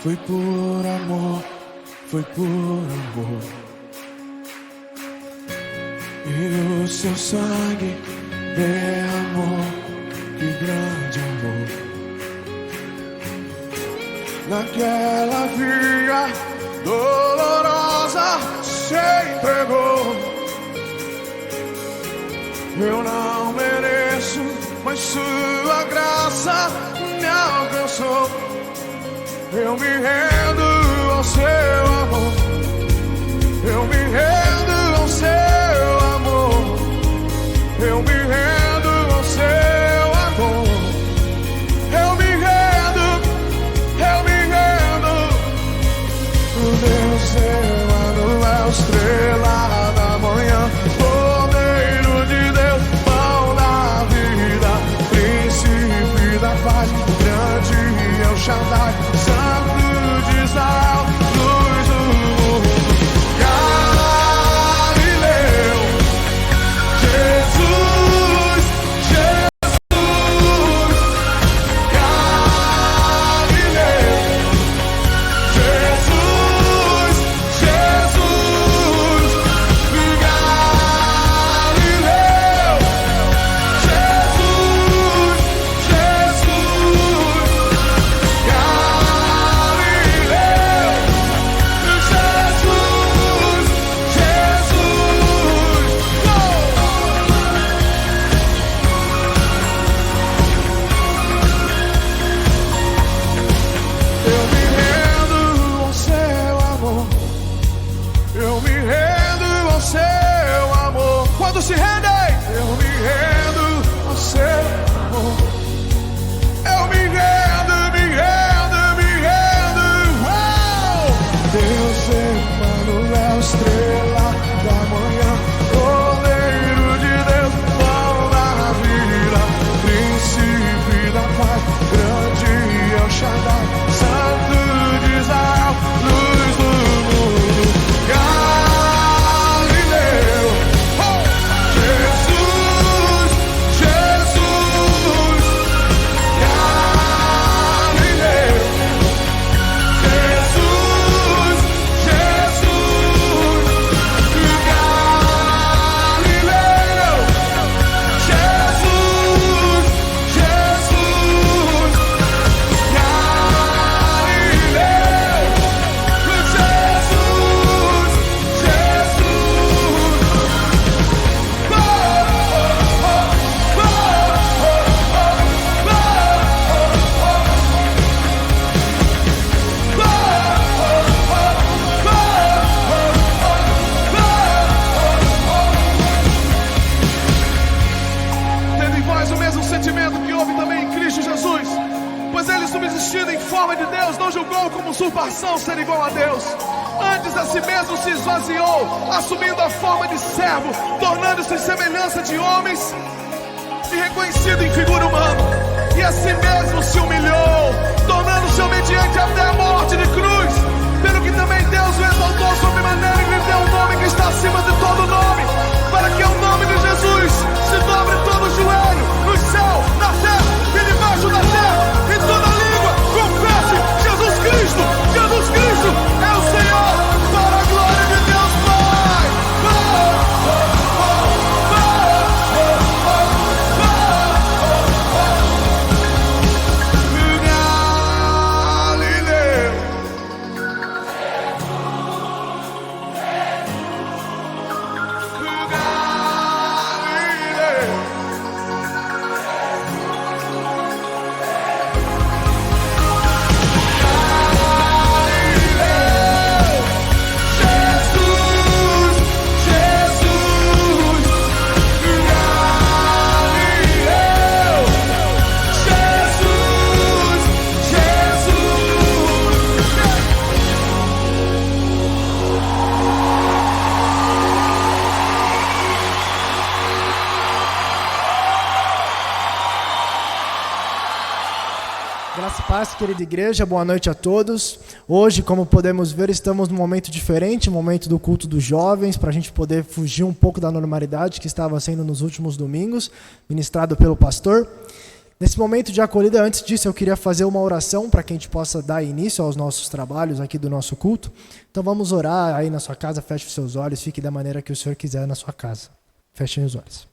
Foi por amor, foi por amor. E o seu sangue derramou, que grande amor. Naquela via dolorosa se entregou. Eu não mereço, mas sua graça me alcançou. Eu me rendo ao seu amor. Eu me rendo ao seu amor. Eu me rendo ao seu amor. Eu me rendo, eu me rendo. O Deus Emanuel, estrela da manhã, Cordeiro de Deus, pão da vida, príncipe da paz, grande é o Shaddai, Santo de Israel, luz do mundo. Galileu, Jesus, Jesus. Galileu, Jesus, Jesus. Galileu, Jesus, Jesus. Se rendem, eu me rendo ao seu amor. Eu me rendo, me rendo, me rendo. Uau! Deus Emanuel, estrela da manhã, Cordeiro de Deus, pão da vida, príncipe da paz, grande é o Shaddai, Santo de Israel, luz do mundo. Usurpação ser igual a Deus. Antes a si mesmo se esvaziou, assumindo a forma de servo, tornando-se semelhança de homens e reconhecido em figura humana. E a si mesmo se humilhou, tornando-se obediente até a morte de cruz. Pelo que também Deus o exaltou sobremaneira e lhe deu um nome que está acima de todo nome, para que o nome de Jesus se dobre todo o joelho, no céu, na terra e debaixo da terra, e toda língua confesse: Jesus Cristo é o Senhor, para a glória de Deus Pai. Graça e paz, querida igreja, boa noite a todos. Hoje, como podemos ver, estamos num momento diferente, momento do culto dos jovens, para a gente poder fugir um pouco da normalidade que estava sendo nos últimos domingos, ministrado pelo pastor. Nesse momento de acolhida, antes disso, eu queria fazer uma oração para que a gente possa dar início aos nossos trabalhos aqui do nosso culto. Então vamos orar aí na sua casa, feche os seus olhos, fique da maneira que o Senhor quiser na sua casa. Fechem os olhos.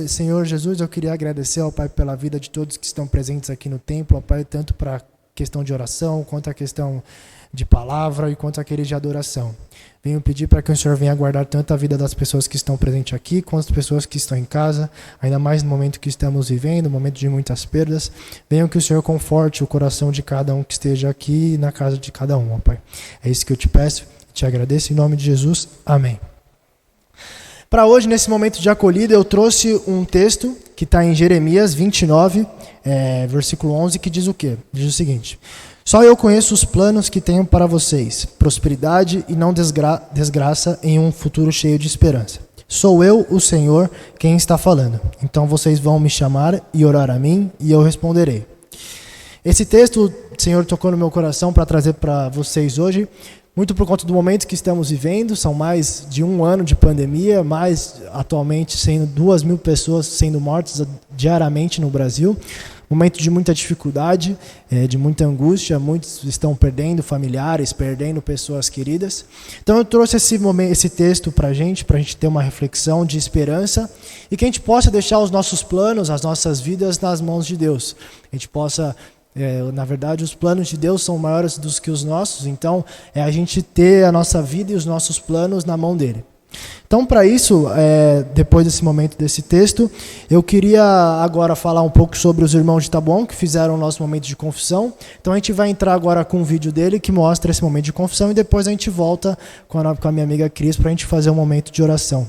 Senhor Jesus, eu queria agradecer ao Pai pela vida de todos que estão presentes aqui no templo, ao Pai, tanto para a questão de oração, quanto a questão de palavra e quanto aquele de adoração. Venho pedir para que o Senhor venha guardar tanto a vida das pessoas que estão presentes aqui, quanto as pessoas que estão em casa, ainda mais no momento que estamos vivendo, um momento de muitas perdas. Venham que o Senhor conforte o coração de cada um que esteja aqui na casa de cada um, ó Pai. É isso que eu te peço, te agradeço em nome de Jesus. Amém. Para hoje, nesse momento de acolhida, eu trouxe um texto que está em Jeremias 29, versículo 11, que diz o quê? Diz o seguinte: só eu conheço os planos que tenho para vocês, prosperidade e não desgraça em um futuro cheio de esperança. Sou eu, o Senhor, quem está falando. Então vocês vão me chamar e orar a mim, e eu responderei. Esse texto, o Senhor tocou no meu coração para trazer para vocês hoje, muito por conta do momento que estamos vivendo. São mais de 1 ano de pandemia, mais atualmente sendo 2.000 pessoas sendo mortas diariamente no Brasil. Momento de muita dificuldade, de muita angústia, muitos estão perdendo familiares, perdendo pessoas queridas. Então eu trouxe esse texto para a gente ter uma reflexão de esperança e que a gente possa deixar os nossos planos, as nossas vidas nas mãos de Deus. A gente possa, na verdade, os planos de Deus são maiores do que os nossos, então é a gente ter a nossa vida e os nossos planos na mão dele. Então, para isso, depois desse momento desse texto, eu queria agora falar um pouco sobre os irmãos de Taboão, que fizeram o nosso momento de confissão. Então, a gente vai entrar agora com um vídeo dele que mostra esse momento de confissão e depois a gente volta com a minha amiga Cris para a gente fazer um momento de oração.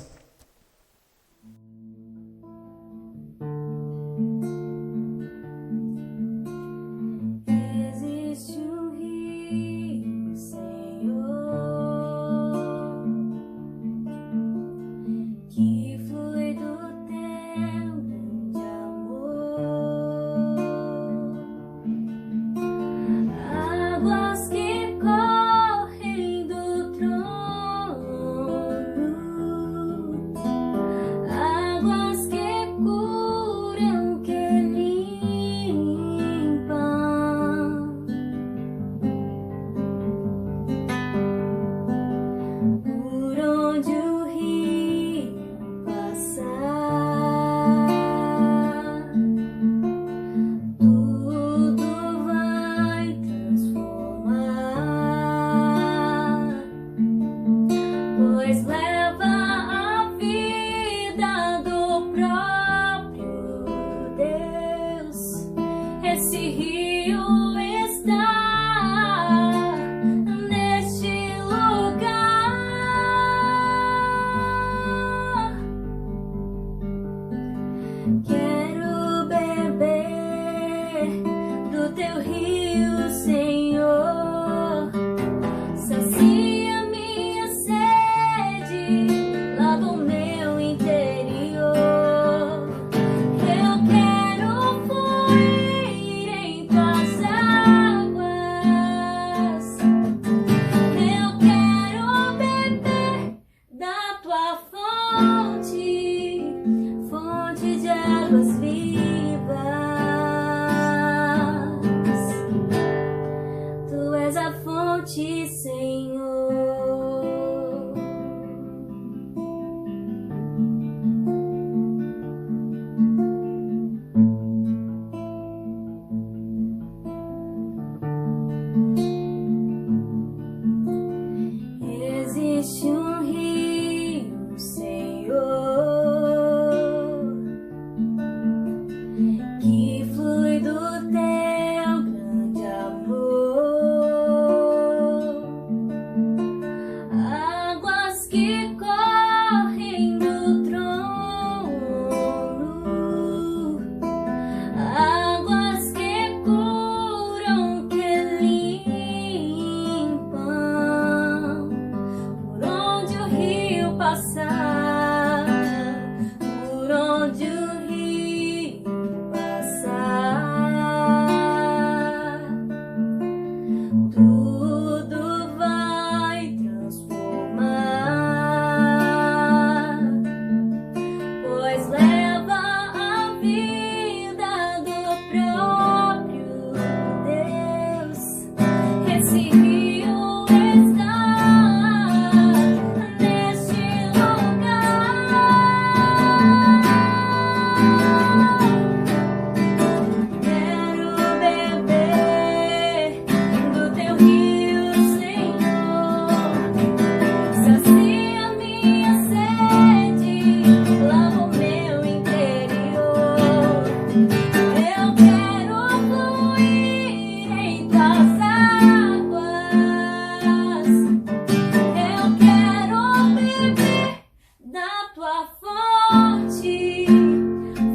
fonte,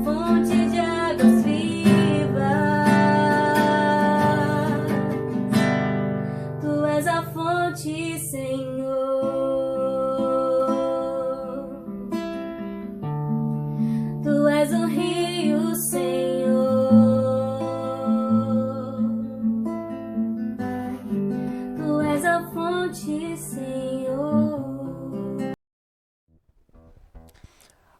fonte de águas vivas. Tu és a fonte, Senhor. Tu és o rio, Senhor. Tu és a fonte, Senhor.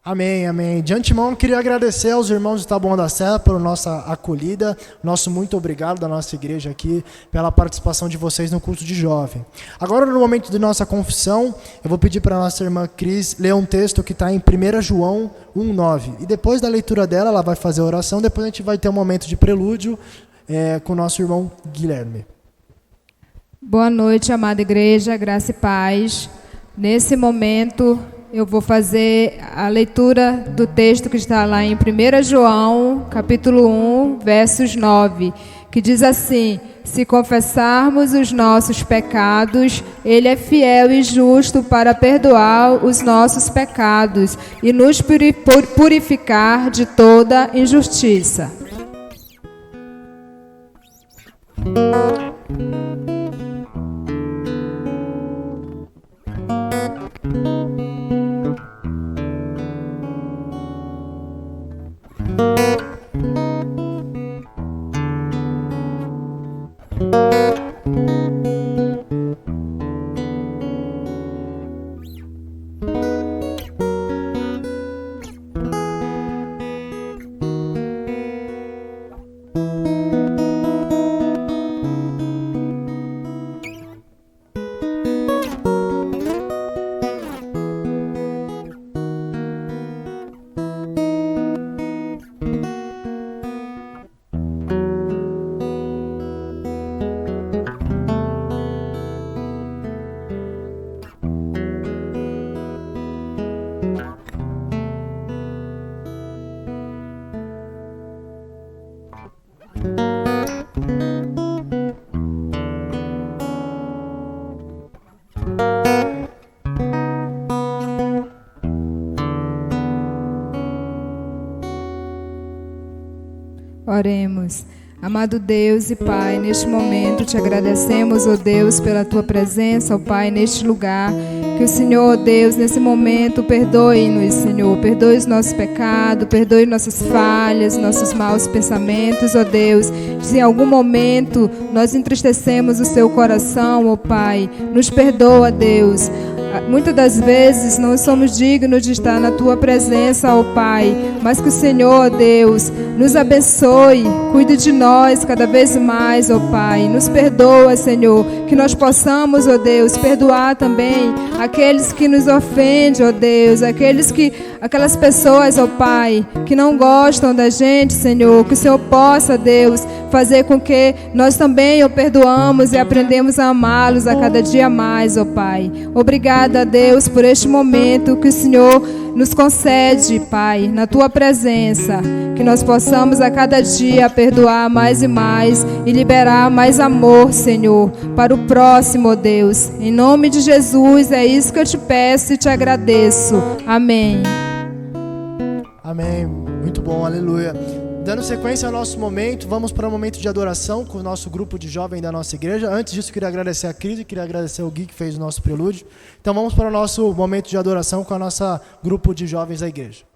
Amém, amém. De antemão, queria agradecer aos irmãos de Taboão da Serra pela nossa acolhida. Nosso muito obrigado da nossa igreja aqui pela participação de vocês no culto de jovem. Agora, no momento de nossa confissão, eu vou pedir para a nossa irmã Cris ler um texto que está em 1 João 1,9. E depois da leitura dela, ela vai fazer a oração. Depois a gente vai ter um momento de prelúdio com o nosso irmão Guilherme. Boa noite, amada igreja, graça e paz. Nesse momento, eu vou fazer a leitura do texto que está lá em 1 João, capítulo 1, versos 9, que diz assim: se confessarmos os nossos pecados, Ele é fiel e justo para perdoar os nossos pecados e nos purificar de toda injustiça. Oremos. Amado Deus e Pai, neste momento te agradecemos, ó Deus, pela Tua presença, ó Pai, neste lugar. Que o Senhor, ó Deus, nesse momento, perdoe-nos, Senhor. Perdoe os nossos pecados, perdoe nossas falhas, nossos maus pensamentos, ó Deus. Se em algum momento nós entristecemos o Seu coração, ó Pai, nos perdoa, Deus. Muitas das vezes não somos dignos de estar na Tua presença, ó Pai, mas que o Senhor, ó Deus, nos abençoe, cuide de nós cada vez mais, ó Pai. Nos perdoa, Senhor, que nós possamos, ó Deus, perdoar também aqueles que nos ofendem, ó Deus, aquelas pessoas, ó Pai, que não gostam da gente, Senhor, que o Senhor possa, Deus, fazer com que nós também o perdoamos e aprendemos a amá-los a cada dia mais, ó Pai. Obrigada, Deus, por este momento que o Senhor nos concede, Pai, na Tua presença, que nós possamos a cada dia perdoar mais e mais e liberar mais amor, Senhor, para o próximo, ó Deus. Em nome de Jesus, é isso que eu te peço e te agradeço. Amém. Amém. Muito bom, aleluia. Dando sequência ao nosso momento, vamos para o momento de adoração com o nosso grupo de jovem da nossa igreja. Antes disso, queria agradecer a Cris e queria agradecer o Gui que fez o nosso prelúdio. Então vamos para o nosso momento de adoração com o nosso grupo de jovens da igreja.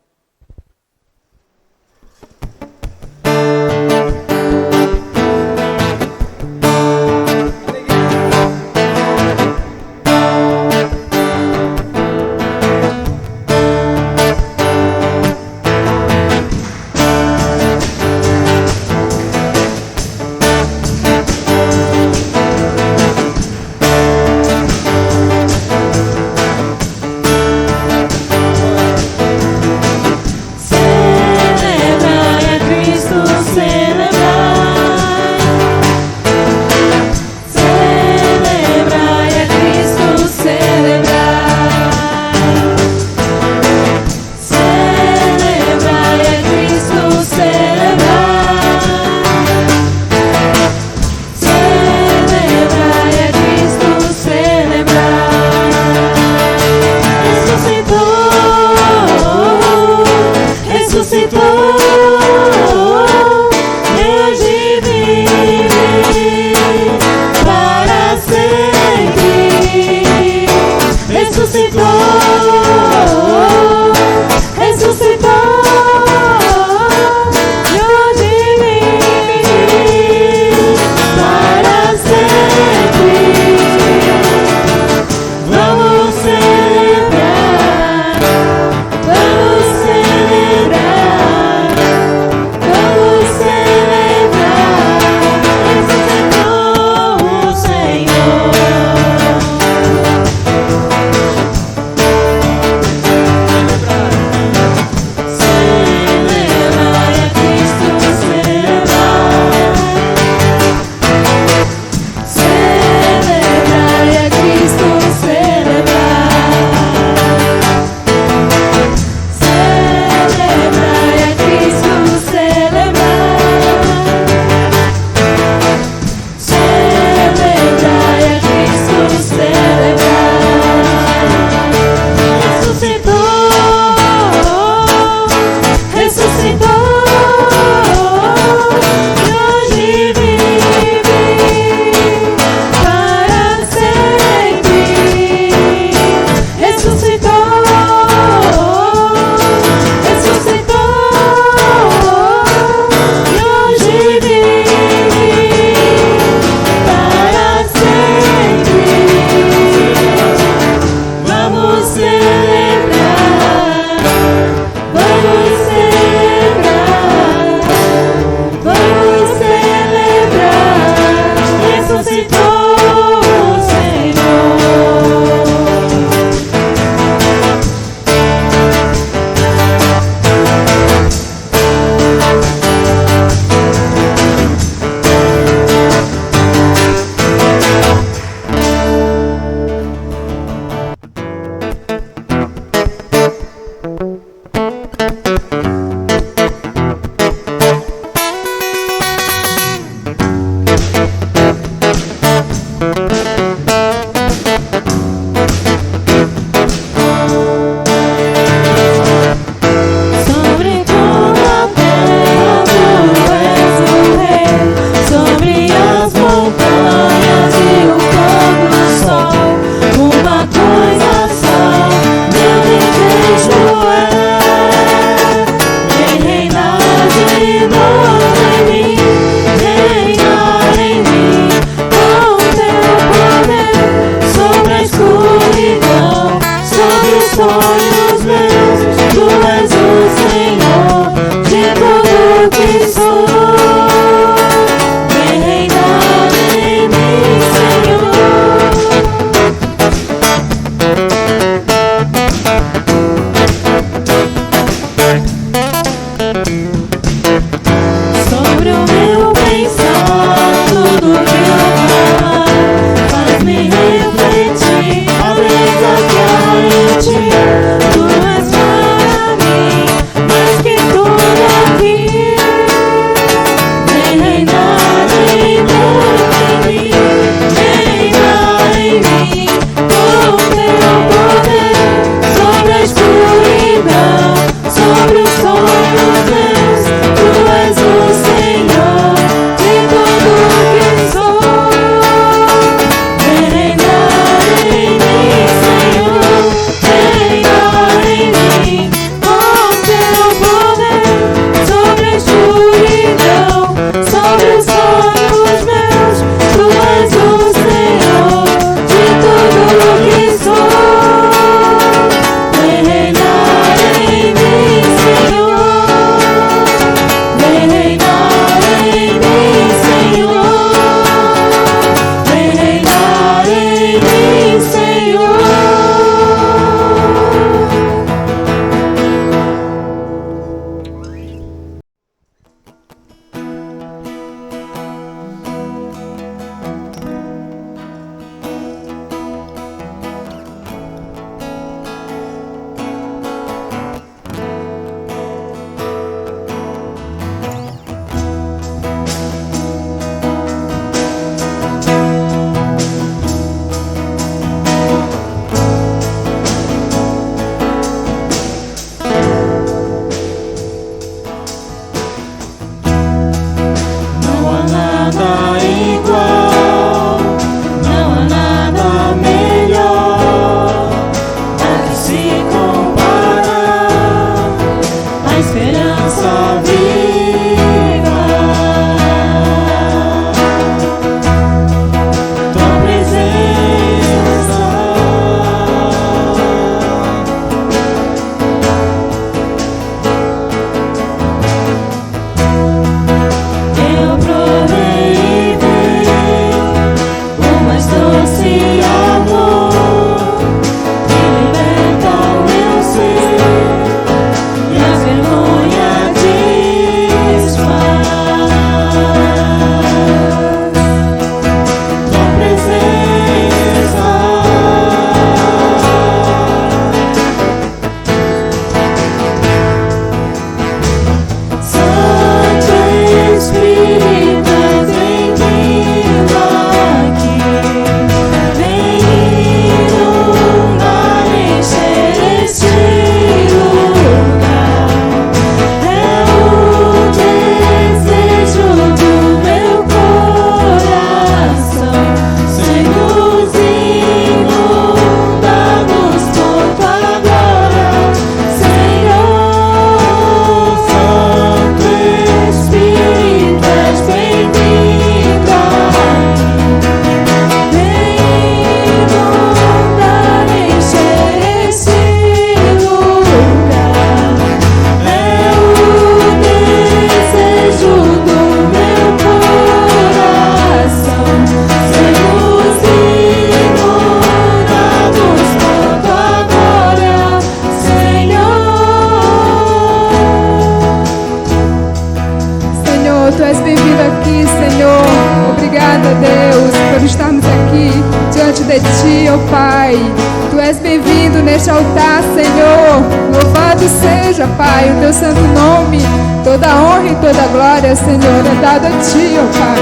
neste altar, Senhor. Louvado seja, Pai, o teu santo nome. Toda honra e toda glória, Senhor, é dada a ti, ó Pai.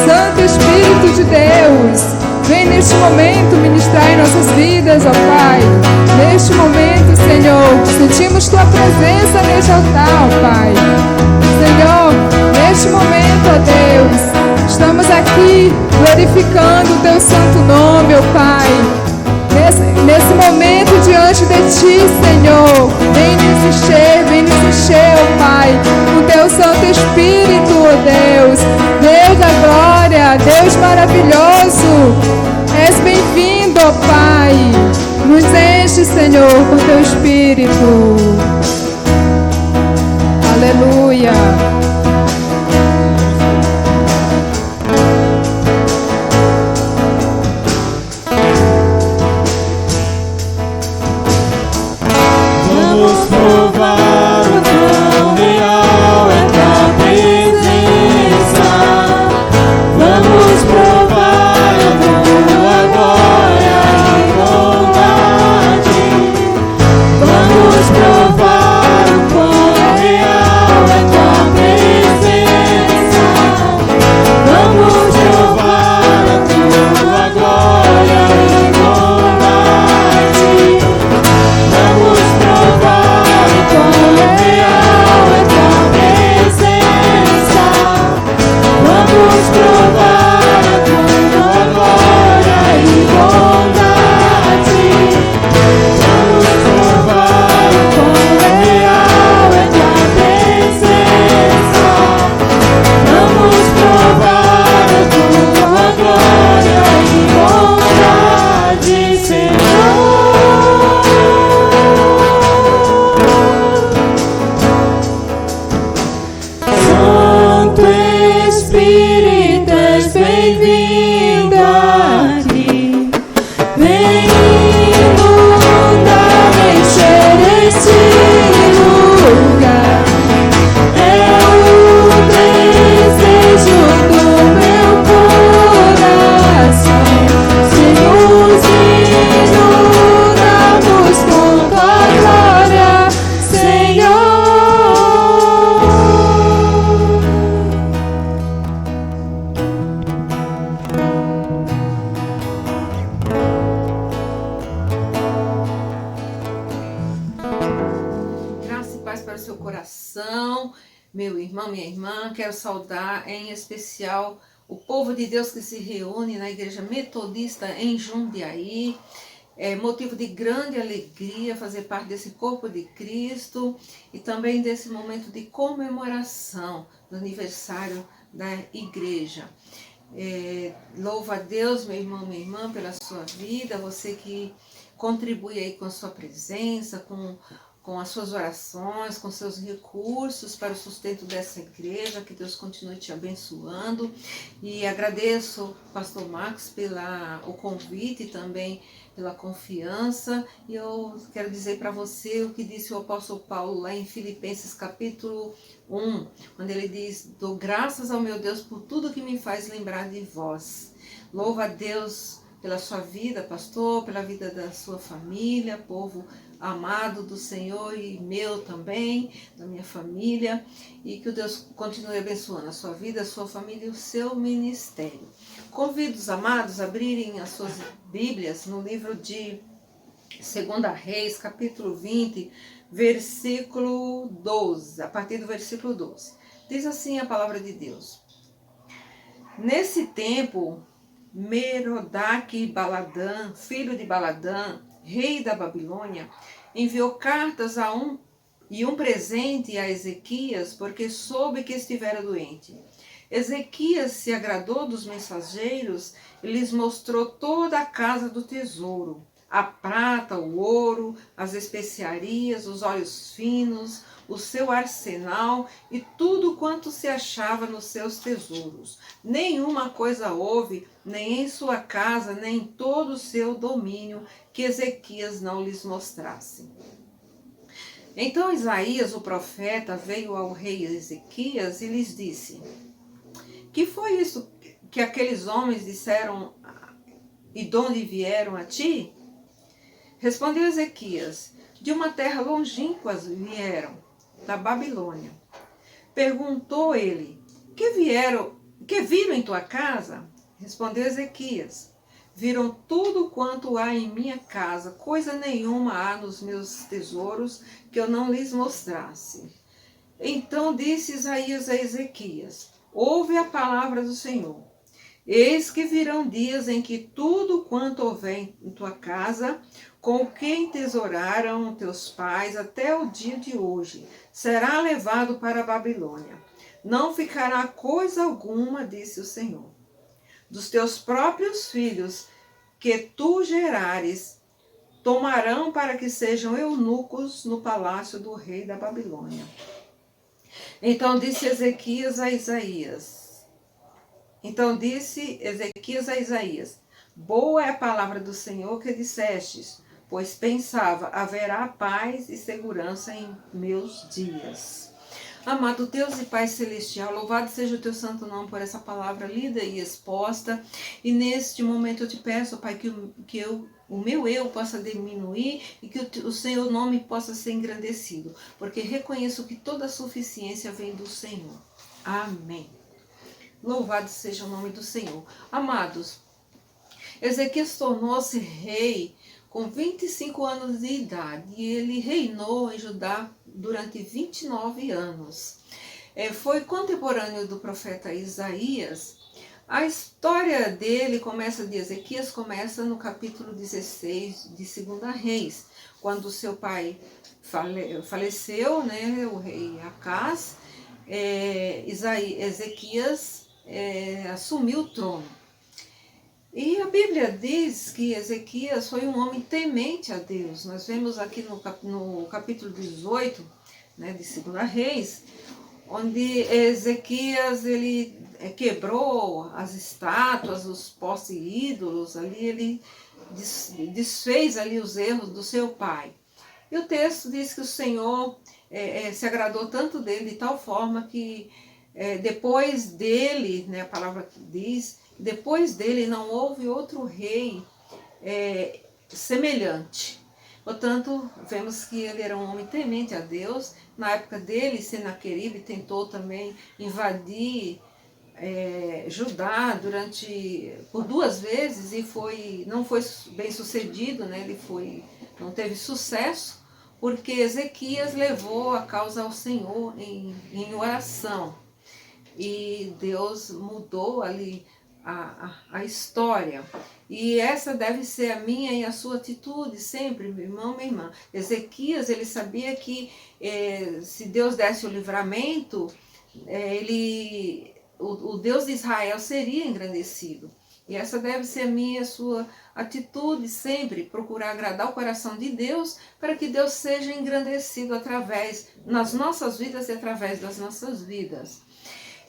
Santo Espírito de Deus, vem neste momento ministrar em nossas vidas, ó Pai. Neste momento, Senhor, sentimos tua presença neste altar, ó Pai. Senhor, neste momento, ó Deus, estamos aqui glorificando o teu santo nome, ó Pai. Nesse momento diante de ti, Senhor, vem nos encher, ó Pai, o teu Santo Espírito, ó Deus. Deus da glória, Deus maravilhoso, és bem-vindo, ó Pai. Nos enche, Senhor, com teu Espírito. Aleluia. Meu irmão, minha irmã, quero saudar em especial o povo de Deus que se reúne na Igreja Metodista em Jundiaí. É motivo de grande alegria fazer parte desse corpo de Cristo e também desse momento de comemoração do aniversário da igreja. Louva a Deus, meu irmão, minha irmã, pela sua vida, você que contribui aí com a sua presença, com as suas orações, com seus recursos para o sustento dessa igreja, que Deus continue te abençoando. E agradeço, pastor Marcos, pelo convite e também pela confiança. E eu quero dizer para você o que disse o apóstolo Paulo lá em Filipenses capítulo 1, quando ele diz: dou graças ao meu Deus por tudo que me faz lembrar de vós. Louva a Deus pela sua vida, pastor, pela vida da sua família, povo amado do Senhor e meu também, da minha família, e que o Deus continue abençoando a sua vida, a sua família e o seu ministério. Convido os amados a abrirem as suas Bíblias no livro de 2 Reis, capítulo 20, versículo 12, a partir do versículo 12. Diz assim a palavra de Deus: nesse tempo, Merodach-Baladã, filho de Baladã, rei da Babilônia, enviou cartas e um presente a Ezequias, porque soube que estivera doente. Ezequias se agradou dos mensageiros e lhes mostrou toda a casa do tesouro, a prata, o ouro, as especiarias, os óleos finos, o seu arsenal e tudo quanto se achava nos seus tesouros. Nenhuma coisa houve, nem em sua casa, nem em todo o seu domínio, que Ezequias não lhes mostrasse. Então Isaías, o profeta, veio ao rei Ezequias e lhes disse: que foi isso que aqueles homens disseram e de onde vieram a ti? Respondeu Ezequias: de uma terra longínqua vieram, da Babilônia. Perguntou ele: que viram em tua casa? Respondeu Ezequias: viram tudo quanto há em minha casa, coisa nenhuma há nos meus tesouros que eu não lhes mostrasse. Então disse Isaías a Ezequias: ouve a palavra do Senhor. Eis que virão dias em que tudo quanto houver em tua casa, com o que entesouraram teus pais até o dia de hoje, será levado para a Babilônia. Não ficará coisa alguma, disse o Senhor. Dos teus próprios filhos que tu gerares, tomarão para que sejam eunucos no palácio do rei da Babilônia. Então disse Ezequias a Isaías: boa é a palavra do Senhor que dissestes, pois pensava, haverá paz e segurança em meus dias. Amado Deus e Pai Celestial, louvado seja o teu santo nome por essa palavra lida e exposta. E neste momento eu te peço, Pai, que o meu eu possa diminuir e que o Senhor nome possa ser engrandecido, porque reconheço que toda a suficiência vem do Senhor. Amém. Louvado seja o nome do Senhor. Amados, Ezequias tornou-se rei com 25 anos de idade e ele reinou em Judá durante 29 anos. Foi contemporâneo do profeta Isaías. A história dele de Ezequias começa no capítulo 16 de 2 Reis, quando seu pai faleceu, né, o rei Acás. Ezequias assumiu o trono. E a Bíblia diz que Ezequias foi um homem temente a Deus. Nós vemos aqui no capítulo 18, né, de 2 Reis, onde Ezequias ele quebrou as estátuas, os postes ídolos, ali ele desfez ali os erros do seu pai. E o texto diz que o Senhor se agradou tanto dele de tal forma que depois dele, né, a palavra diz, depois dele não houve outro rei semelhante. Portanto, vemos que ele era um homem temente a Deus. Na época dele, Senaqueribe tentou também invadir Judá por 2 vezes e não foi bem sucedido, né? Não teve sucesso, porque Ezequias levou a causa ao Senhor em oração. E Deus mudou ali a história. E essa deve ser a minha e a sua atitude sempre, meu irmão, minha irmã. Ezequias, ele sabia que se Deus desse o livramento, o Deus de Israel seria engrandecido. E essa deve ser a minha e a sua atitude sempre, procurar agradar o coração de Deus, para que Deus seja engrandecido nas nossas vidas e através das nossas vidas.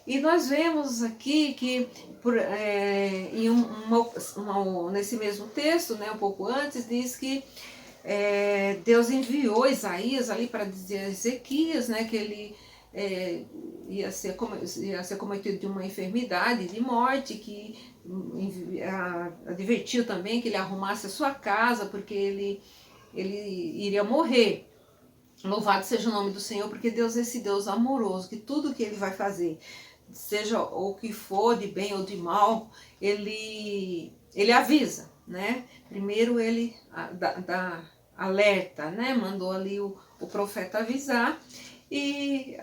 E nós vemos aqui que nesse mesmo texto, né, um pouco antes, diz que Deus enviou Isaías ali para dizer a Ezequias, né, que ele ia ser cometido de uma enfermidade, de morte, que advertiu também que ele arrumasse a sua casa, porque ele iria morrer. Louvado seja o nome do Senhor, porque Deus é esse Deus amoroso, que tudo que ele vai fazer, seja o que for, de bem ou de mal, ele avisa, né? Primeiro ele dá alerta, né? Mandou ali o profeta avisar. E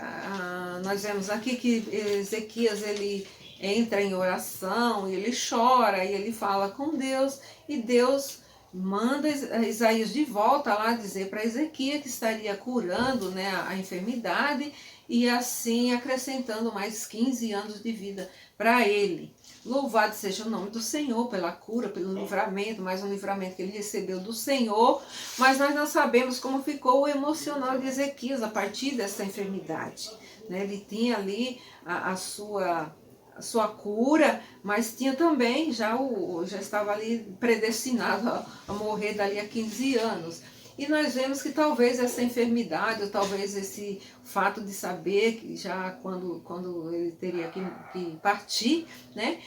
nós vemos aqui que Ezequias ele entra em oração, e ele chora, e ele fala com Deus, e Deus manda Isaías de volta lá dizer para Ezequias que estaria curando, né, a enfermidade, e assim acrescentando mais 15 anos de vida para ele. Louvado seja o nome do Senhor pela cura, pelo livramento, mais um livramento que ele recebeu do Senhor, mas nós não sabemos como ficou o emocional de Ezequias a partir dessa enfermidade, né? Ele tinha ali a sua cura, mas tinha também, já estava ali predestinado a morrer dali a 15 anos. E nós vemos que talvez essa enfermidade, ou talvez esse fato de saber que já quando ele teria que partir, né,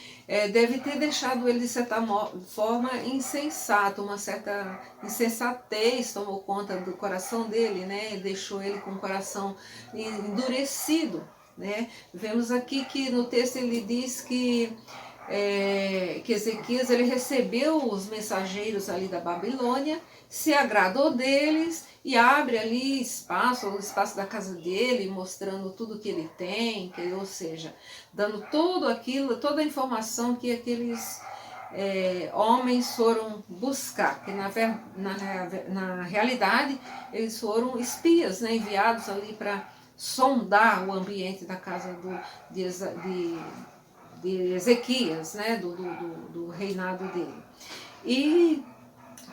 deve ter deixado ele de certa forma insensato, uma certa insensatez tomou conta do coração dele, né, deixou ele com o coração endurecido, né. Vemos aqui que no texto ele diz que Ezequias ele recebeu os mensageiros ali da Babilônia, se agradou deles e abre ali o espaço da casa dele, mostrando tudo que ele tem, ou seja, dando tudo aquilo, toda a informação que aqueles homens foram buscar, que na realidade eles foram espias, né, enviados ali para sondar o ambiente da casa de Ezequias, né, do reinado dele. E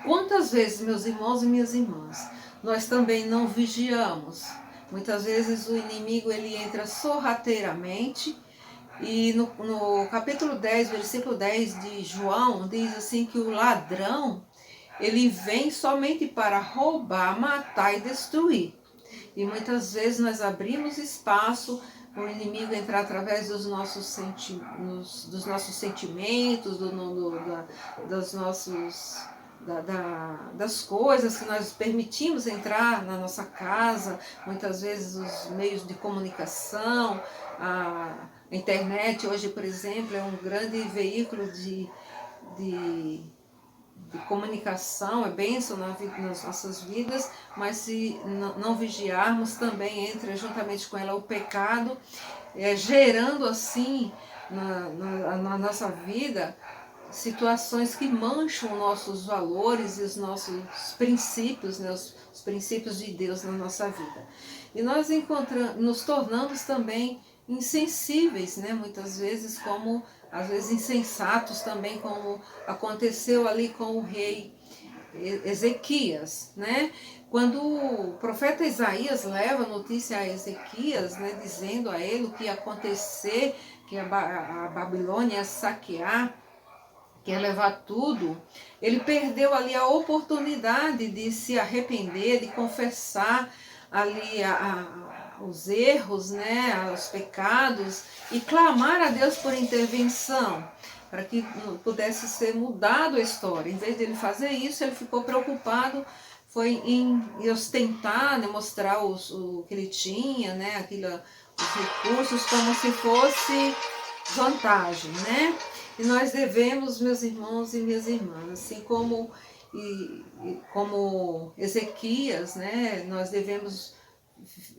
quantas vezes, meus irmãos e minhas irmãs, nós também não vigiamos? Muitas vezes o inimigo ele entra sorrateiramente, e no capítulo 10, versículo 10 de João, diz assim que o ladrão, ele vem somente para roubar, matar e destruir. E muitas vezes nós abrimos espaço o inimigo entrar através dos nossos sentimentos, das coisas que nós permitimos entrar na nossa casa, muitas vezes os meios de comunicação, a internet hoje, por exemplo, é um grande veículo de comunicação, é bênção nas nossas vidas, mas se não vigiarmos, também entra juntamente com ela o pecado, gerando assim na nossa vida situações que mancham nossos valores e os nossos princípios, né, os princípios de Deus na nossa vida. E nós nos tornamos também insensíveis, né, muitas vezes, como às vezes insensatos também, como aconteceu ali com o rei Ezequias, né? Quando o profeta Isaías leva notícia a Ezequias, né, dizendo a ele o que ia acontecer, que a Babilônia ia saquear, que ia levar tudo, ele perdeu ali a oportunidade de se arrepender, de confessar ali os erros, né, os pecados, e clamar a Deus por intervenção, para que pudesse ser mudado a história. Em vez de ele fazer isso, ele ficou preocupado, foi em ostentar, né, mostrar o que ele tinha, né, os recursos, como se fosse vantagem, né? E nós devemos, meus irmãos e minhas irmãs, assim como Ezequias, né, nós devemos,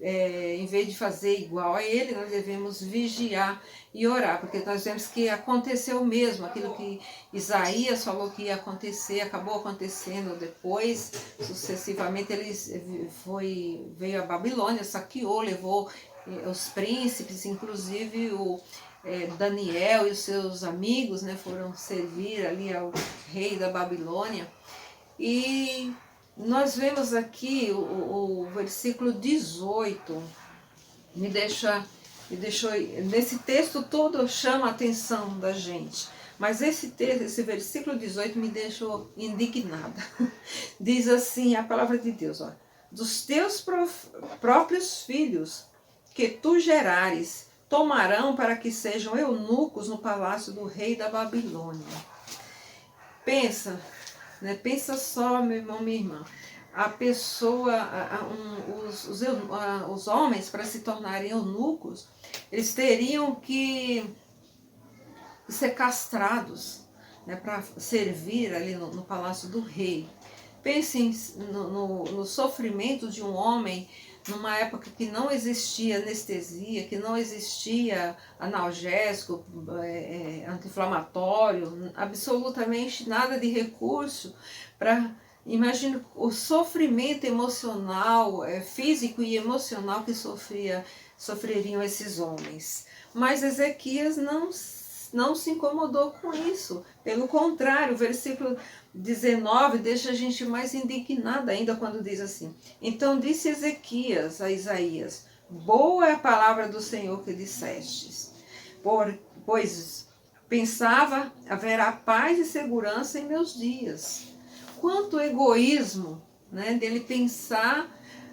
em vez de fazer igual a ele, nós devemos vigiar e orar, porque nós vemos que aconteceu mesmo, aquilo que Isaías falou que ia acontecer, acabou acontecendo depois, sucessivamente veio a Babilônia, saqueou, levou os príncipes, inclusive Daniel e os seus amigos, né, foram servir ali ao rei da Babilônia. E nós vemos aqui o versículo 18, me deixou, nesse texto todo chama a atenção da gente, mas esse versículo 18 me deixou indignada. Diz assim a palavra de Deus, ó, dos teus próprios filhos que tu gerares, tomarão para que sejam eunucos no palácio do rei da Babilônia. Pensa, né? Pensa só, meu irmão, minha irmã. A pessoa, os homens, para se tornarem eunucos, eles teriam que ser castrados, né, para servir ali no palácio do rei. Pensem no sofrimento de um homem numa época que não existia anestesia, que não existia analgésico, anti-inflamatório, absolutamente nada de recurso para... Imagine o sofrimento emocional, físico e emocional que sofreriam esses homens. Mas Ezequias não se incomodou com isso. Pelo contrário, o versículo 19 deixa a gente mais indignada ainda quando diz assim: então disse Ezequias a Isaías, boa é a palavra do Senhor que dissestes, pois pensava haverá paz e segurança em meus dias. Quanto egoísmo, né, dele pensar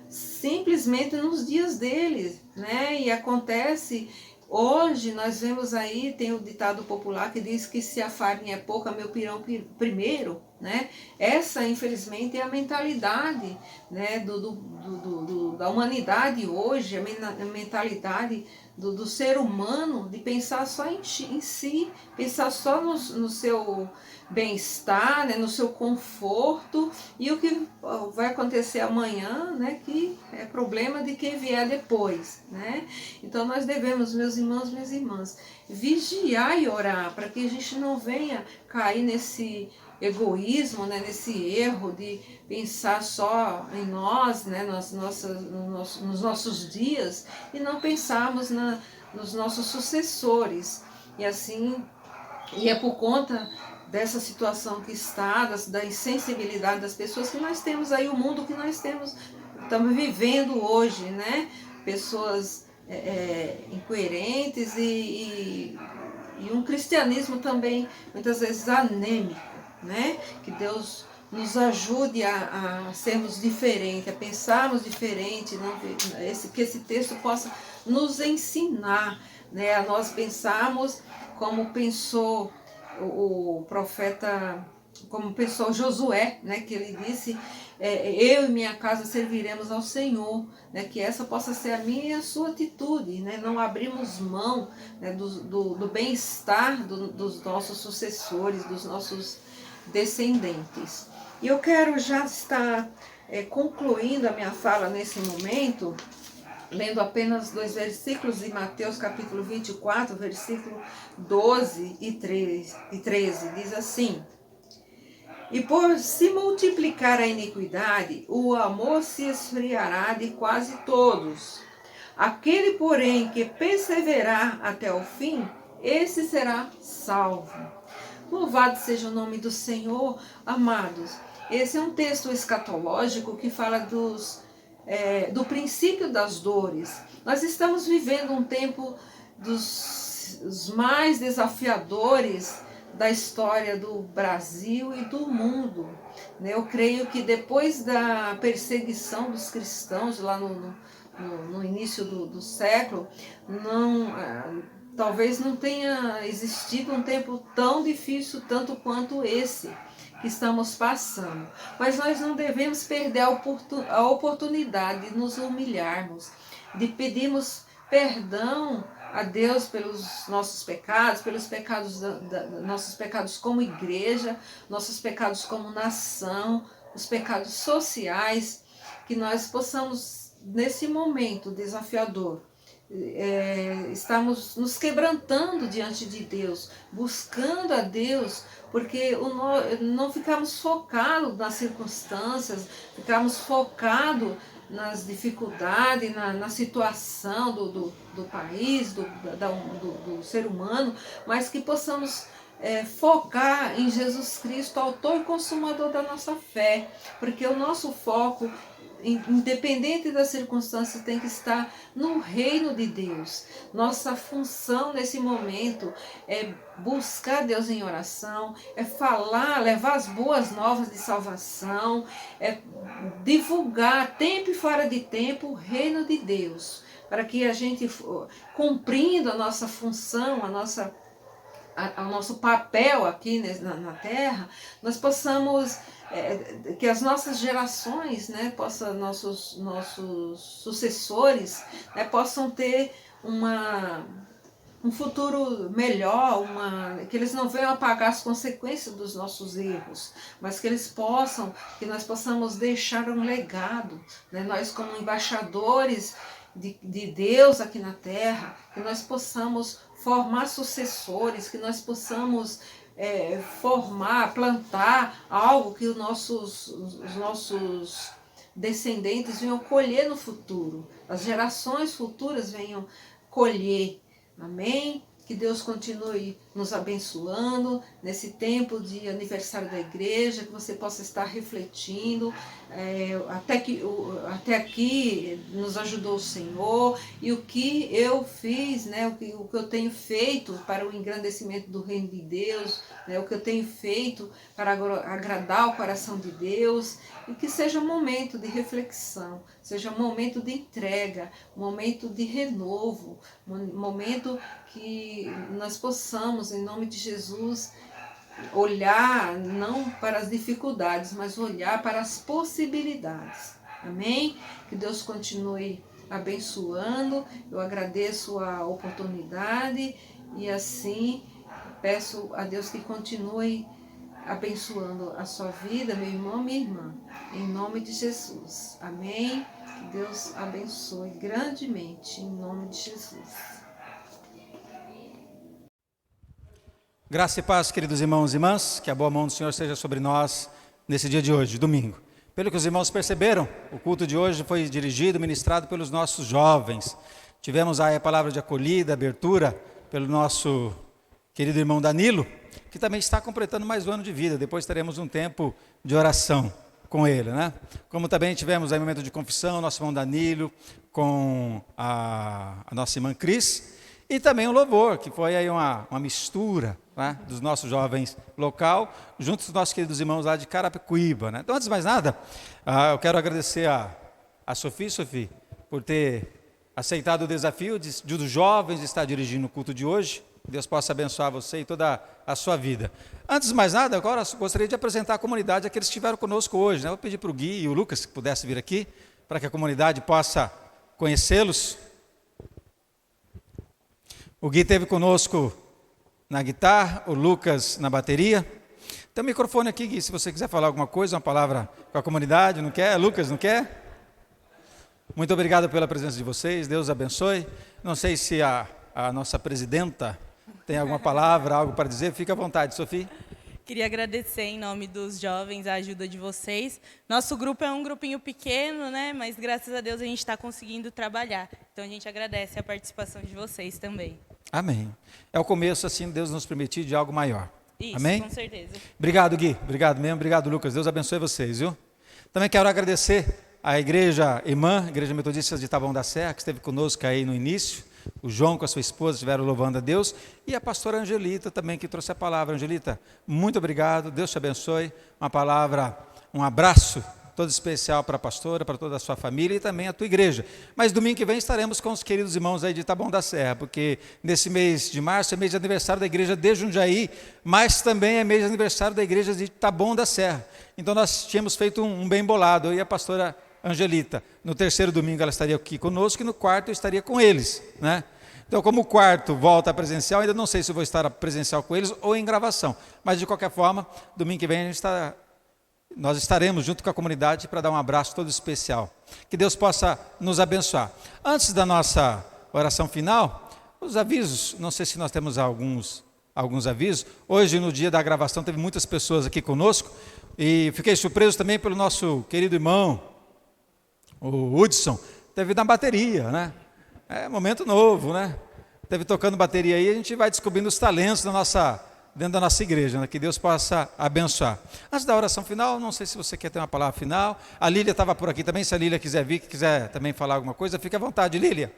simplesmente nos dias dele, né? E acontece, hoje nós vemos aí, tem o ditado popular que diz que se a farinha é pouca, meu pirão primeiro, né? Essa, infelizmente, é a mentalidade, né, da humanidade hoje, a mentalidade do ser humano, de pensar só em si, pensar só no seu bem-estar, né, no seu conforto, e o que vai acontecer amanhã, né, que é problema de quem vier depois, né? Então nós devemos, meus irmãos, minhas irmãs, vigiar e orar para que a gente não venha cair nesse egoísmo, né, nesse erro de pensar só em nós, né, nos nossos dias, e não pensarmos nos nossos sucessores. E assim, e é por conta dessa situação que está, da insensibilidade das pessoas, que nós temos aí o mundo que nós estamos vivendo hoje, né? Pessoas incoerentes e um cristianismo também muitas vezes anêmico, né? Que Deus nos ajude a sermos diferentes, a pensarmos diferente, que esse texto possa nos ensinar, né? A nós pensarmos como pensou o profeta, como pensou Josué, né, que ele disse, eu e minha casa serviremos ao Senhor, né, que essa possa ser a minha e a sua atitude, né, não abrimos mão, né, do bem-estar dos nossos sucessores, dos nossos descendentes. E eu quero já estar concluindo a minha fala nesse momento, lendo apenas 2 versículos de Mateus capítulo 24, versículo 12 e 13, diz assim: e por se multiplicar a iniquidade, o amor se esfriará de quase todos. Aquele, porém, que perseverar até o fim, esse será salvo. Louvado seja o nome do Senhor, amados. Esse é um texto escatológico que fala do princípio das dores. Nós estamos vivendo um tempo dos mais desafiadores da história do Brasil e do mundo. Eu creio que depois da perseguição dos cristãos lá no início do século, talvez não tenha existido um tempo tão difícil tanto quanto esse que estamos passando. Mas nós não devemos perder a oportunidade de nos humilharmos, de pedirmos perdão a Deus pelos nossos pecados, pelos pecados nossos pecados como igreja, nossos pecados como nação, os pecados sociais, que nós possamos, nesse momento desafiador, estamos nos quebrantando diante de Deus, buscando a Deus, porque não ficamos focados nas circunstâncias, ficamos focados nas dificuldades, na situação do país, do ser humano, mas que possamos focar em Jesus Cristo, autor e consumador da nossa fé, porque o nosso foco, independente das circunstâncias, tem que estar no reino de Deus. Nossa função nesse momento é buscar Deus em oração, é falar, levar as boas novas de salvação, é divulgar, tempo e fora de tempo, o reino de Deus, para que a gente, cumprindo a nossa função, o nosso papel aqui na Terra, nós possamos, que as nossas gerações, né, nossos sucessores, né, possam ter um futuro melhor, que eles não venham a pagar as consequências dos nossos erros, mas que nós possamos deixar um legado, né, nós como embaixadores de Deus aqui na Terra, que nós possamos formar sucessores, que nós possamos plantar algo que os nossos descendentes venham colher no futuro, as gerações futuras venham colher, amém? Que Deus continue nos abençoando nesse tempo de aniversário da igreja, que você possa estar refletindo, até aqui nos ajudou o Senhor, e o que eu fiz, né, o que eu tenho feito para o engrandecimento do reino de Deus, né, o que eu tenho feito para agradar o coração de Deus, e que seja um momento de reflexão, seja um momento de entrega, um momento de renovo, um momento que nós possamos, em nome de Jesus, olhar não para as dificuldades, mas olhar para as possibilidades. Amém? Que Deus continue abençoando. Eu agradeço a oportunidade e assim peço a Deus que continue abençoando a sua vida, meu irmão, minha irmã, em nome de Jesus. Amém? Que Deus abençoe grandemente, em nome de Jesus. Graça e paz, queridos irmãos e irmãs, que a boa mão do Senhor seja sobre nós nesse dia de hoje, domingo. Pelo que os irmãos perceberam, o culto de hoje foi dirigido, ministrado pelos nossos jovens. Tivemos aí a palavra de acolhida, abertura, pelo nosso querido irmão Danilo, que também está completando mais um ano de vida. Depois teremos um tempo de oração com ele, né? Como também tivemos aí um momento de confissão, nosso irmão Danilo, com a nossa irmã Cris, e também o louvor, que foi aí uma mistura, né, dos nossos jovens local, junto com os nossos queridos irmãos lá de Carapicuíba, né? Então, antes de mais nada, eu quero agradecer a Sofia, por ter aceitado o desafio dos jovens estar dirigindo o culto de hoje. Deus possa abençoar você e toda a sua vida. Antes de mais nada, agora gostaria de apresentar a comunidade, aqueles que estiveram conosco hoje, né? Eu vou pedir para o Gui e o Lucas que pudessem vir aqui, para que a comunidade possa conhecê-los. O Gui esteve conosco na guitarra, o Lucas na bateria. Tem um microfone aqui, Gui, se você quiser falar alguma coisa, uma palavra com a comunidade, não quer? Lucas, não quer? Muito obrigado pela presença de vocês, Deus abençoe. Não sei se a nossa presidenta tem alguma palavra, algo para dizer, fique à vontade, Sofia. Queria agradecer em nome dos jovens a ajuda de vocês. Nosso grupo é um grupinho pequeno, né? Mas graças a Deus a gente está conseguindo trabalhar. Então a gente agradece a participação de vocês também. Amém. É o começo, assim, Deus nos permitir de algo maior. Isso, amém? Com certeza. Obrigado, Gui. Obrigado mesmo. Obrigado, Lucas. Deus abençoe vocês, viu? Também quero agradecer à igreja irmã, Igreja Metodista de Taboão da Serra, que esteve conosco aí no início. O João com a sua esposa estiveram louvando a Deus. E a pastora Angelita também, que trouxe a palavra. Angelita, muito obrigado. Deus te abençoe. Uma palavra, um abraço todo especial para a pastora, para toda a sua família e também a tua igreja. Mas domingo que vem estaremos com os queridos irmãos aí de Taboão da Serra, porque nesse mês de março é mês de aniversário da igreja de Jundiaí, mas também é mês de aniversário da igreja de Taboão da Serra. Então nós tínhamos feito um bem bolado, eu e a pastora Angelita. No terceiro domingo ela estaria aqui conosco e no quarto eu estaria com eles, né? Então, como o quarto volta presencial, ainda não sei se eu vou estar presencial com eles ou em gravação, mas de qualquer forma, domingo que vem nós estaremos junto com a comunidade para dar um abraço todo especial. Que Deus possa nos abençoar. Antes da nossa oração final, os avisos, não sei se nós temos alguns avisos. Hoje, no dia da gravação, teve muitas pessoas aqui conosco e fiquei surpreso também pelo nosso querido irmão, o Hudson, teve na bateria, né? É momento novo, né? Teve tocando bateria aí, a gente vai descobrindo os talentos dentro da nossa igreja, né? Que Deus possa abençoar. Antes da oração final, não sei se você quer ter uma palavra final. A Lília estava por aqui também, se a Lília quiser vir, quiser também falar alguma coisa, fique à vontade, Lília.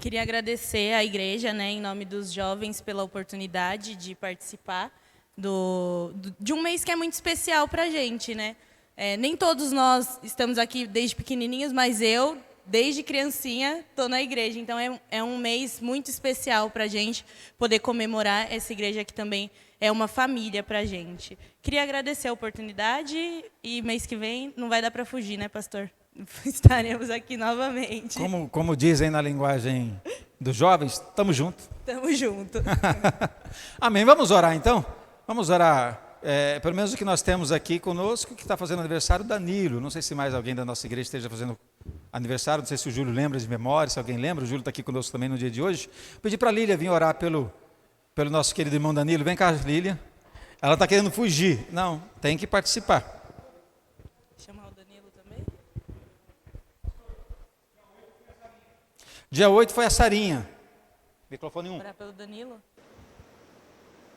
Queria agradecer à igreja, né, em nome dos jovens, pela oportunidade de participar de um mês que é muito especial para a gente, né? Nem todos nós estamos aqui desde pequenininhos, mas eu, desde criancinha, estou na igreja. Então, é um mês muito especial para a gente poder comemorar essa igreja que também é uma família para a gente. Queria agradecer a oportunidade e mês que vem não vai dar para fugir, né, pastor? Estaremos aqui novamente. Como dizem na linguagem dos jovens, estamos juntos. Estamos juntos. Amém. Vamos orar então? Vamos orar. Pelo menos o que nós temos aqui conosco, que está fazendo aniversário, Danilo. Não sei se mais alguém da nossa igreja esteja fazendo aniversário, não sei se o Júlio lembra de memória, se alguém lembra. O Júlio está aqui conosco também no dia de hoje. Pedi para a Lília vir orar pelo nosso querido irmão Danilo. Vem cá, Lília. Ela está querendo fugir. Não, tem que participar. Chamar o Danilo também? Dia 8 foi a Sarinha. Microfone 1. Orar pelo Danilo?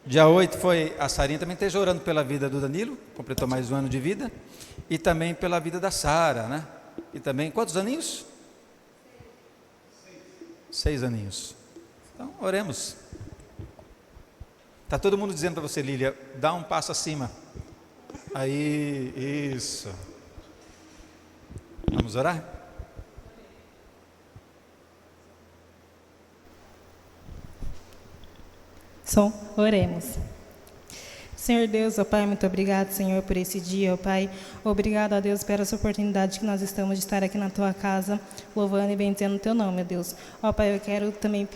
Dia 8 foi a Sarinha, também esteja orando pela vida do Danilo, completou mais um ano de vida, e também pela vida da Sara, né? E também, quantos aninhos? 6 aninhos. Então, oremos. Está todo mundo dizendo para você, Lília, dá um passo acima. Aí, isso. Vamos orar? Oremos. Senhor Deus, ó Pai, muito obrigado, Senhor, por esse dia, ó Pai. Obrigado, ó Deus, por essa oportunidade que nós estamos de estar aqui na Tua casa, louvando e bendizendo o Teu nome, ó Deus. Ó Pai, eu quero também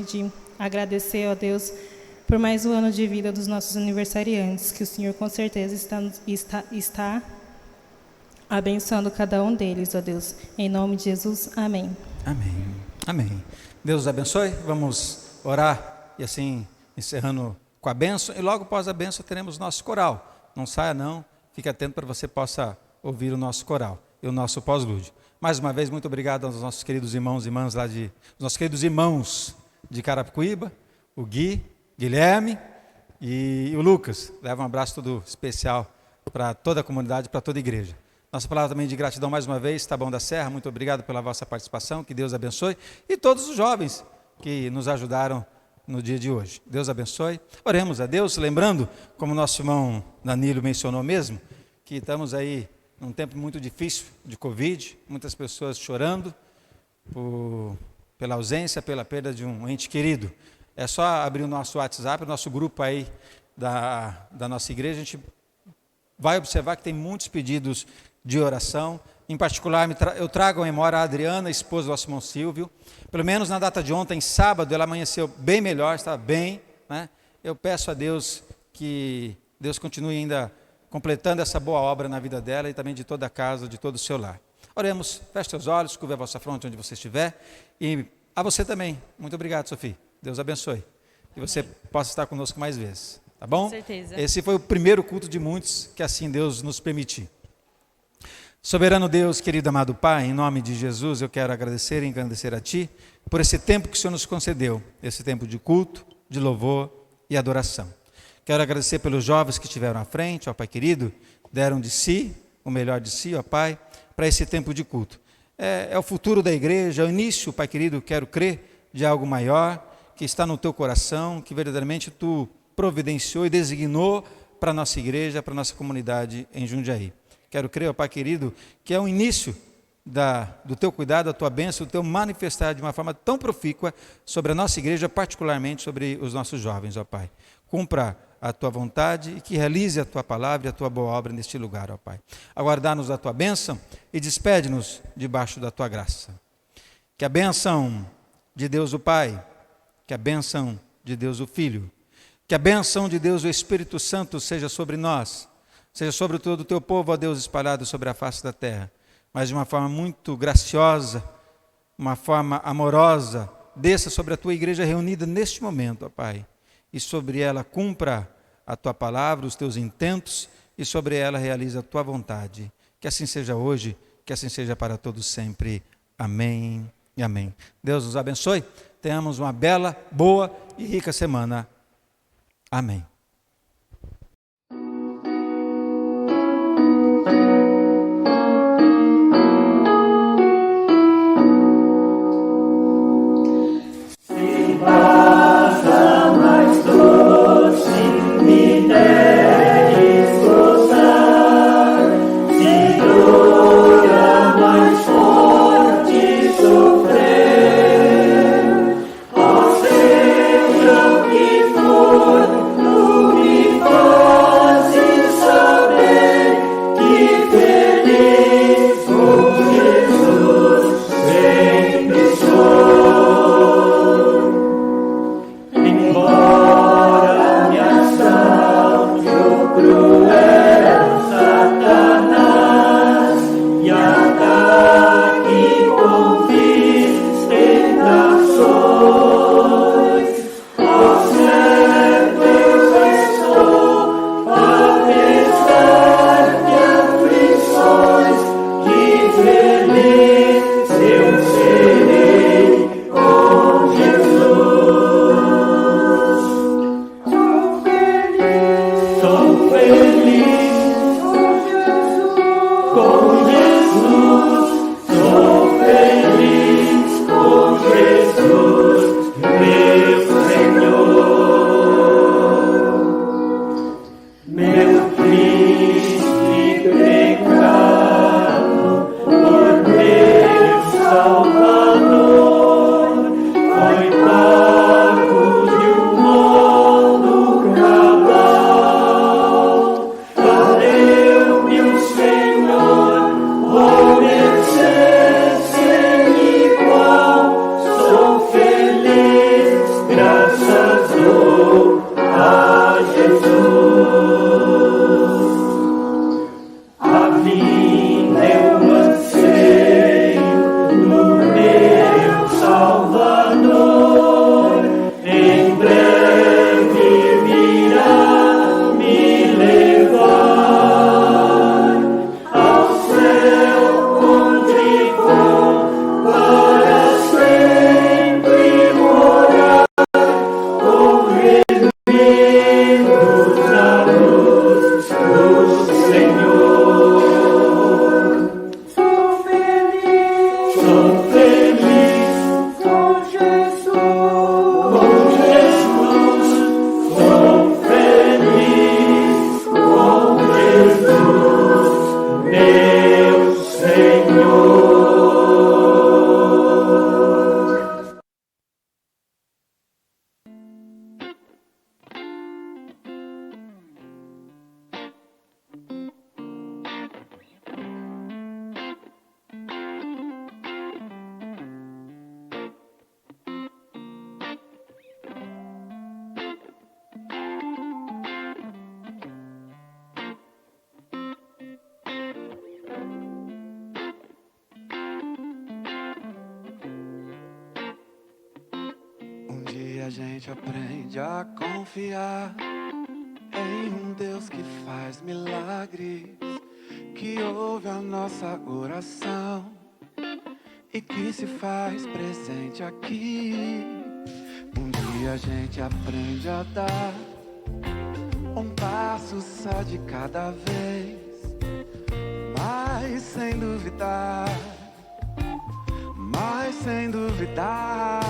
agradecer, ó Deus, por mais um ano de vida dos nossos aniversariantes, que o Senhor com certeza está abençoando cada um deles, ó Deus. Em nome de Jesus, amém. Amém. Amém. Deus os abençoe. Vamos orar e assim, encerrando com a bênção, e logo após a bênção teremos nosso coral. Não saia não, fique atento para que você possa ouvir o nosso coral e o nosso pós-lúdio. Mais uma vez, muito obrigado aos nossos queridos irmãos e irmãs os nossos queridos irmãos de Carapicuíba, o Guilherme e o Lucas. Leva um abraço todo especial para toda a comunidade, para toda a igreja. Nossa palavra também de gratidão mais uma vez, Taboão da Serra, muito obrigado pela vossa participação, que Deus abençoe, e todos os jovens que nos ajudaram no dia de hoje. Deus abençoe. Oremos a Deus, lembrando, como nosso irmão Danilo mencionou mesmo, que estamos aí num tempo muito difícil de Covid, muitas pessoas chorando pela ausência, pela perda de um ente querido. É só abrir o nosso WhatsApp, o nosso grupo aí da nossa igreja, a gente vai observar que tem muitos pedidos de oração. Em particular, eu trago à memória a Adriana, esposa do nosso irmão Silvio. Pelo menos na data de ontem, sábado, ela amanheceu bem melhor, estava bem, né? Eu peço a Deus que Deus continue ainda completando essa boa obra na vida dela e também de toda a casa, de todo o seu lar. Oremos, feche seus olhos, curva a vossa fronte onde você estiver. E a você também. Muito obrigado, Sofia. Deus abençoe. Que você possa estar conosco mais vezes. Tá bom? Com certeza. Esse foi o primeiro culto de muitos que assim Deus nos permitir. Soberano Deus, querido amado Pai, em nome de Jesus, eu quero agradecer e engrandecer a Ti por esse tempo que o Senhor nos concedeu, esse tempo de culto, de louvor e adoração. Quero agradecer pelos jovens que estiveram à frente, ó Pai querido, deram de si, o melhor de si, ó Pai, para esse tempo de culto. É o futuro da igreja, é o início, Pai querido, quero crer, de algo maior, que está no Teu coração, que verdadeiramente Tu providenciou e designou para a nossa igreja, para a nossa comunidade em Jundiaí. Quero crer, ó Pai querido, que é o início do Teu cuidado, da Tua bênção, do Teu manifestar de uma forma tão profícua sobre a nossa igreja, particularmente sobre os nossos jovens, ó Pai. Cumpra a Tua vontade e que realize a Tua palavra e a Tua boa obra neste lugar, ó Pai. Aguardar-nos a Tua bênção e despede-nos debaixo da Tua graça. Que a bênção de Deus o Pai, que a bênção de Deus o Filho, que a bênção de Deus o Espírito Santo seja sobre nós, seja sobre todo o Teu povo, ó Deus, espalhado sobre a face da terra, mas de uma forma muito graciosa, uma forma amorosa, desça sobre a Tua igreja reunida neste momento, ó Pai, e sobre ela cumpra a Tua palavra, os Teus intentos, e sobre ela realize a Tua vontade. Que assim seja hoje, que assim seja para todos sempre. Amém e amém. Deus nos abençoe, tenhamos uma bela, boa e rica semana. Amém. A gente aprende a confiar em um Deus que faz milagres, que ouve a nossa oração e que se faz presente aqui. Um dia a gente aprende a dar um passo só de cada vez, mas sem duvidar, mas sem duvidar.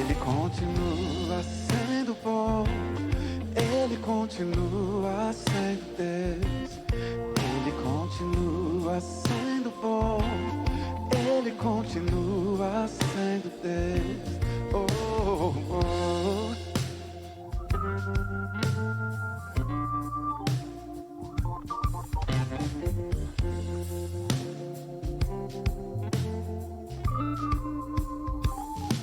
Ele continua sendo bom, Ele continua sendo Deus, Ele continua sendo bom, Ele continua sendo Deus. Oh, oh, oh.